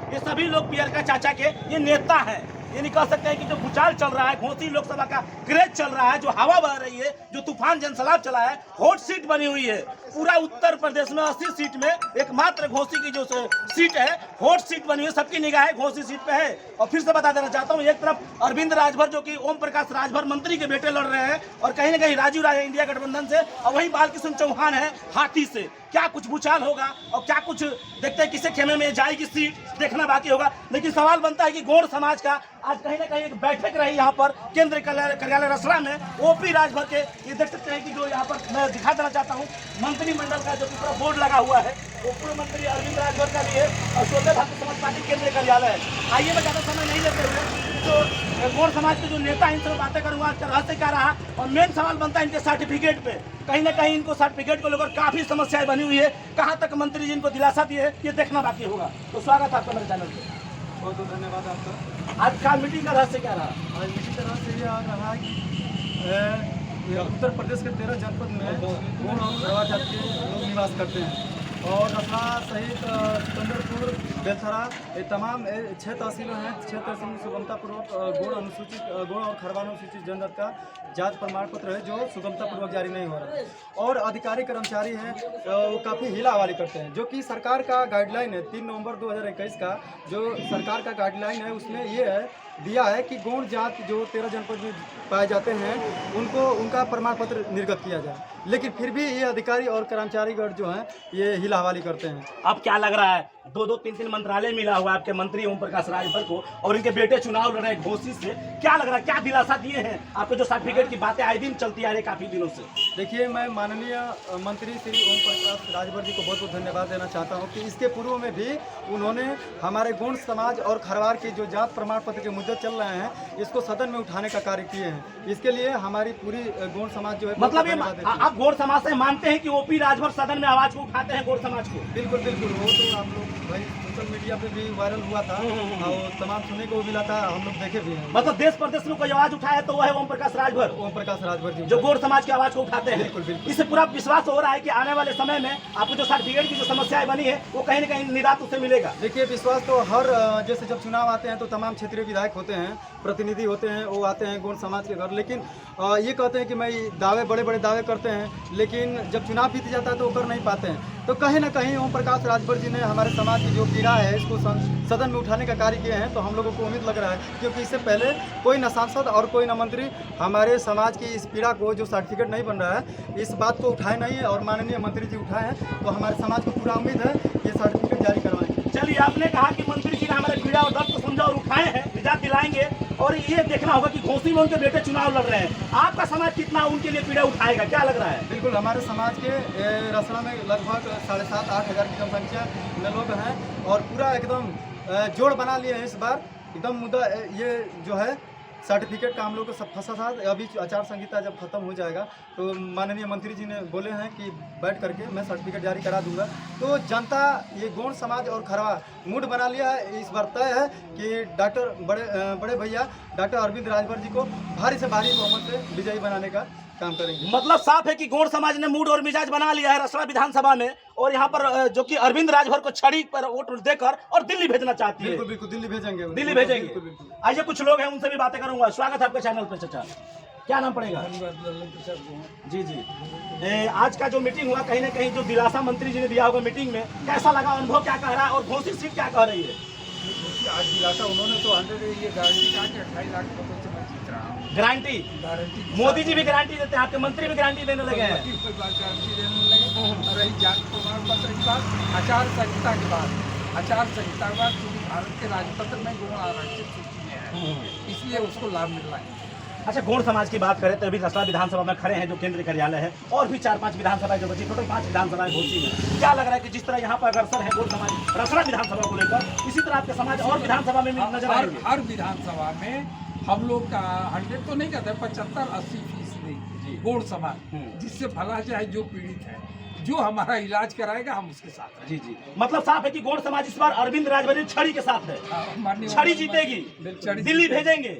ये सभी लोग पियरका चाचा के ये नेता हैं। ये नहीं कह सकते हैं कि जो भूचाल चल रहा है, घोसी लोकसभा का क्रेज चल रहा है, जो हवा बह रही है, जो तूफान जनसैलाब चला है, हॉट सीट बनी हुई है। पूरा उत्तर प्रदेश में 80 सीट में एकमात्र घोसी की जो सीट है हॉट सीट बनी हुई है। सबकी निगाहें घोसी सीट पे है। और फिर से बता देना चाहता हूँ, एक तरफ अरविंद राजभर जो कि ओम प्रकाश राजभर मंत्री के बेटे लड़ रहे हैं, और कहीं ना कहीं राजीव राय इंडिया गठबंधन से, और वहीं बालकृष्ण चौहान है हाथी से। क्या कुछ भूचाल होगा और क्या कुछ देखते हैं किसे खेमे में जाएगी सीट, देखना बाकी होगा। लेकिन सवाल बनता है कि गौड़ समाज का आज कहीं ना कहीं एक बैठक रही यहाँ पर केंद्रीय कार्यालय रसड़ा में। ओपी राजभर के ये देख सकते हैं कि जो यहाँ पर मैं दिखा देना चाहता हूँ, मंत्रिमंडल का जो पूरा बोर्ड लगा हुआ है, वो पूर्व मंत्री अरविंद राजभर का भी है और शोधे भारतीय समाज पार्टी केंद्रीय कार्यालय है। आइए मैं ज़्यादा समय नहीं लेते हुए तो गौड़ समाज के जो नेता हैं इनसे बातें करूँगा आज का रहस्य क्या रहा, और मेन सवाल बनता है इनके सर्टिफिकेट पे। कहीं ना कहीं इनको सर्टिफिकेट को लेकर काफ़ी समस्याएं बनी हुई है। कहाँ तक मंत्री जी इनको दिलासा दिए है ये देखना बाकी होगा। तो स्वागत है आपका मेरे चैनल पे। बहुत बहुत धन्यवाद आपका। आज का मीटिंग का रहस्य क्या रहा? आज इसी तरह से ये आ रहा है कि उत्तर प्रदेश के 13 जनपद में गौड़ और खरवा जाति के लोग निवास करते हैं, और रसड़ा सहित सिकंदरपुर, बेलथरा, ये तमाम 6 तहसीलें हैं। 6 तहसील में सुगमतापूर्वक गौड़ और खरवा अनुसूचित जनजाति का जाति प्रमाण पत्र है जो सुगमतापूर्वक जारी नहीं हो रहा है। और अधिकारी कर्मचारी हैं वो काफ़ी हिलाहवाली करते हैं, जो कि सरकार का गाइडलाइन है 3 नवंबर 2021 का जो सरकार का गाइडलाइन है, उसमें ये है दिया है कि गौड़ जाति जो 13 जनपद में पाए जाते हैं उनको उनका प्रमाण पत्र निर्गत किया जाए। लेकिन फिर भी ये अधिकारी और कर्मचारीगण जो हैं ये हिलाहवाली करते हैं। अब क्या लग रहा है, 2-2, 3-3 मंत्रालय मिला हुआ है आपके मंत्री ओम प्रकाश राजभर को, और इनके बेटे चुनाव लड़ रहे हैं घोसी से। क्या लग रहा है, क्या दिलासा दिए हैं आपको? जो सर्टिफिकेट की बातें आए दिन चलती आ रही काफी दिनों से। देखिए, मैं माननीय मंत्री श्री ओम प्रकाश राजभर जी को बहुत बहुत धन्यवाद देना चाहता हूं कि इसके पूर्व में भी उन्होंने हमारे गौड़ समाज और खरवार की जो जात प्रमाण पत्र के मुद्दे चल रहे हैं इसको सदन में उठाने का कार्य किए हैं। इसके लिए हमारी पूरी गौड़ समाज जो है मतलब ये आप गौड़ समाज से मानते हैं कि ओपी राजभर सदन में आवाज को उठाते हैं गौड़ समाज को? बिल्कुल बिल्कुल, वो तो आप लोग भाई सोशल मीडिया पे भी वायरल हुआ था और तमाम सुनने को मिला था, हम लोग देखे भी हैं। मतलब देश प्रदेश में कोई आवाज उठाया तो वो है ओम प्रकाश राजभर। ओम प्रकाश राजभर जी जो गौड़ समाज की आवाज को उठाते हैं। बिल्कुल बिल्कुल। इससे पूरा विश्वास हो रहा है कि आने वाले समय में आपको जो सर्टिफिकेट की जो समस्याएं बनी है वो कहीं ना कहीं निदान उससे मिलेगा। देखिए, विश्वास तो हर जैसे जब चुनाव आते हैं तो तमाम क्षेत्रीय विधायक होते हैं, प्रतिनिधि होते हैं, वो आते हैं गौड़ समाज के घर, लेकिन ये कहते हैं कि मैं दावे बड़े बड़े दावे करते हैं, लेकिन जब चुनाव बीत जाता है तो वो कर नहीं पाते हैं। तो कहीं ना कहीं ओम प्रकाश राजभर जी ने हमारे समाज की जो पीड़ा है इसको सदन में उठाने का कार्य किए हैं। तो हम लोगों को उम्मीद लग रहा है, क्योंकि इससे पहले कोई न सांसद और कोई न मंत्री हमारे समाज की इस पीड़ा को जो सर्टिफिकेट नहीं बन रहा है इस बात को उठाए नहीं है, और माननीय मंत्री जी उठाए हैं। तो हमारे समाज को पूरा उम्मीद है ये सर्टिफिकेट जारी करवाएंगे। चलिए, आपने कहा कि मंत्री जी ने हमारे पीड़ा और दर्द को समझा और उठाए हैं, निजात दिलाएंगे, और ये देखना होगा कि घोसी में उनके बेटे चुनाव लड़ रहे हैं। आपका समाज कितना उनके लिए पीड़ा उठाएगा, क्या लग रहा है? बिल्कुल, हमारे समाज के रसड़ा में लगभग 7,500-8 हज़ार की जनसंख्या में लोग हैं, और पूरा एकदम जोड़ बना लिए हैं इस बार। एकदम मुद्दा ये जो है सर्टिफिकेट का हम लोग को सब फंसा था। अभी आचार संहिता जब खत्म हो जाएगा तो माननीय मंत्री जी ने बोले हैं कि बैठ करके मैं सर्टिफिकेट जारी करा दूंगा। तो जनता ये गौड़ समाज और खरवा मूड बना लिया है। इस बार तय है कि डॉक्टर बड़े भैया डॉक्टर अरविंद राजभर जी को भारी से भारी बहुमत से विजयी बनाने का काम करेंगे। मतलब साफ है कि गौड़ समाज ने मूड और मिजाज बना लिया है रसड़ा विधानसभा में, और यहाँ पर जो कि अरविंद राजभर को छड़ी पर वोट देकर और दिल्ली भेजना चाहती है। बिल्कुल बिल्कुल, दिल्ली भेजेंगे, दिल्ली भेजेंगे। आइए, कुछ लोग हैं उनसे भी बातें करूंगा। स्वागत है आपके चैनल पे चाचा। क्या नाम पड़ेगा? जी जी। आज का जो मीटिंग हुआ, कहीं ना कहीं जो दिलासा मंत्री जी ने दिया होगा मीटिंग में, कैसा लगा, अनुभव क्या कह रहा है, और घोसी सीट क्या कह रही है? आज दिलासा उन्होंने तो 100 ये गारंटी कहा कि 28 लाख मतों से मैं जीत रहा हूँ। गारंटी मोदी जी भी गारंटी देते हैं, आपके मंत्री भी गारंटी देने लगे हैं। गारंटी देने लगे। रही जाति प्रमाण पत्र की बात, आचार संहिता के बाद क्योंकि भारत के राजपत्र में गौड़ आरक्षित सूची में है, इसलिए उसको लाभ मिल रहा है। अच्छा, गौड़ समाज की बात करें तो अभी रसड़ा विधानसभा में खड़े हैं जो केंद्रीय कार्यालय है, और भी 4-5 विधानसभाएं जो बची, टोटल 5 विधानसभाएं घोसी में। क्या लग रहा है कि जिस तरह यहाँ पर अग्रसर है गौड़ समाज रसड़ा विधानसभा को लेकर, इसी तरह आपके समाज और विधानसभा में नजर आ रही है? हर विधानसभा में हम लोग का 100 तो नहीं कहते, 75-80% गौड़ समाज, जिससे भला चाहे जो पीड़ित है, जो हमारा इलाज कराएगा हम उसके साथ हैं। जी जी। मतलब साफ है कि गौड़ समाज इस बार अरविंद राजभर छड़ी के साथ है। छड़ी जीतेगी, दिल्ली भेजेंगे,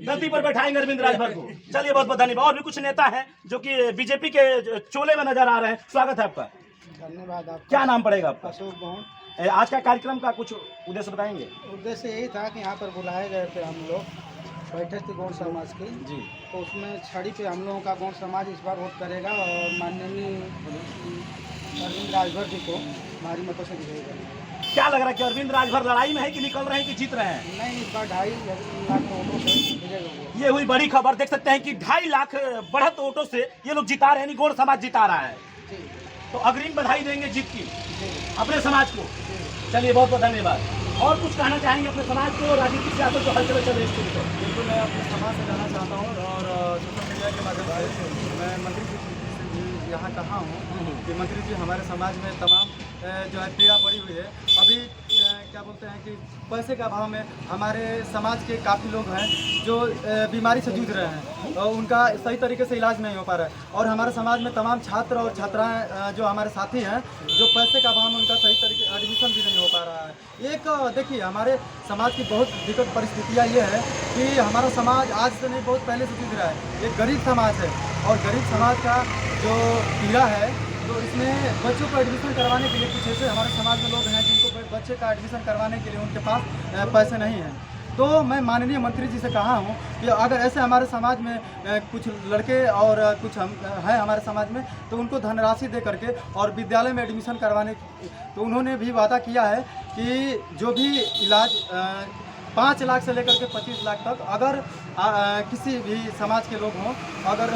गद्दी पर बैठाएंगे अरविंद राजभर को। चलिए, बहुत बहुत धन्यवाद। और भी कुछ नेता हैं जो कि बीजेपी के चोले में नजर आ रहे हैं। स्वागत है आपका। धन्यवाद। क्या नाम पड़ेगा आपका? अशोक गौड़। आज का कार्यक्रम का कुछ उद्देश्य बताएंगे? उद्देश्य यही था कि यहाँ पर बुलाए गए थे हम लोग, बैठक थी गौड़ समाज की, जी। तो उसमें छड़ी पे हम लोगों का गौड़ समाज इस बार वोट करेगा और माननीय अरविंद राजभर जी को हमारी मतों से विजयी करेंगे। क्या लग रहा है कि अरविंद राजभर लड़ाई में है कि निकल रहे हैं कि जीत रहे हैं? नहीं, इस बार 2.5 लाख वोटों से विजय होंगे। ये हुई बड़ी खबर। देख सकते हैं कि 2.5 लाख बढ़त वोटों से ये लोग जिता रहे हैं, यानी गौड़ समाज जिता रहा है। जी तो अग्रिम बधाई देंगे जीत की जी अपने समाज को। चलिए, बहुत बहुत धन्यवाद। और कुछ कहना चाहेंगे अपने समाज को, राजनीतिक सियासत जो हलचल चल रही है इसके लिए? बिल्कुल, मैं अपने समाज से जाना चाहता हूँ और सोशल मीडिया के माध्यम से मैं मंत्री जी से भी यहाँ कहा हूँ कि मंत्री जी, हमारे समाज में तमाम जो है पीड़ा पड़ी हुई है। अभी क्या बोलते हैं कि पैसे के अभाव में हमारे समाज के काफ़ी लोग हैं जो बीमारी से जूझ रहे हैं और उनका सही तरीके से इलाज नहीं हो पा रहा है। और हमारे समाज में तमाम छात्र और छात्राएं जो हमारे साथी हैं, जो पैसे का अभाव में उनका सही तरीके एडमिशन भी नहीं हो पा रहा है। एक देखिए, हमारे समाज की बहुत विकट परिस्थितियाँ ये है कि हमारा समाज आज से नहीं, बहुत पहले से जूझ रहा है। एक गरीब समाज है और गरीब समाज का जो पीड़ा है, तो इसमें बच्चों को एडमिशन करवाने के लिए कुछ ऐसे हमारे समाज में लोग हैं जिनको बच्चे का एडमिशन करवाने के लिए उनके पास पैसे नहीं हैं। तो मैं माननीय मंत्री जी से कहा हूँ कि अगर ऐसे हमारे समाज में कुछ लड़के और कुछ हम हैं हमारे समाज में, तो उनको धनराशि दे करके और विद्यालय में एडमिशन करवाने, तो उन्होंने भी वादा किया है कि जो भी इलाज 5 लाख से लेकर के 25 लाख तक, अगर किसी भी समाज के लोग हों, अगर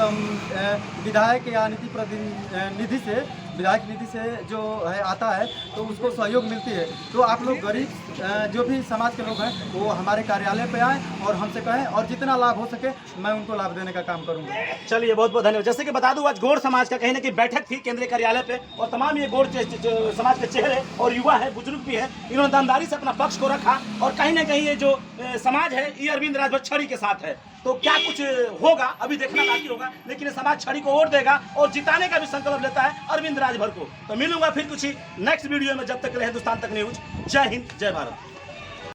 विधायक या नीति प्रतिनिधि से, विधायक निधि से जो है आता है, तो उसको सहयोग मिलती है। तो आप लोग गरीब जो भी समाज के लोग हैं वो हमारे कार्यालय पे आएँ और हमसे कहें, और जितना लाभ हो सके मैं उनको लाभ देने का काम करूँगा। चलिए, बहुत बहुत धन्यवाद। जैसे कि बता दूं, आज गौड़ समाज का कहीं ना कहीं बैठक थी केंद्रीय कार्यालय पे, और तमाम ये गौड़ समाज के चेहरे और युवा है, बुजुर्ग भी है, इन्होंने दमदारी से अपना पक्ष को रखा। और कहीं ना कहीं ये जो समाज है, ये अरविंद राजभर छड़ी के साथ है। तो क्या कुछ होगा अभी देखना बाकी होगा, लेकिन ये समाज छड़ी को वोट देगा और जिताने का भी संकल्प लेता है अरविंद राजभर को। तो मिलूंगा फिर कुछ ही नेक्स्ट वीडियो में। जब तक रहे हिंदुस्तान तक न्यूज। जय हिंद, जय भारत।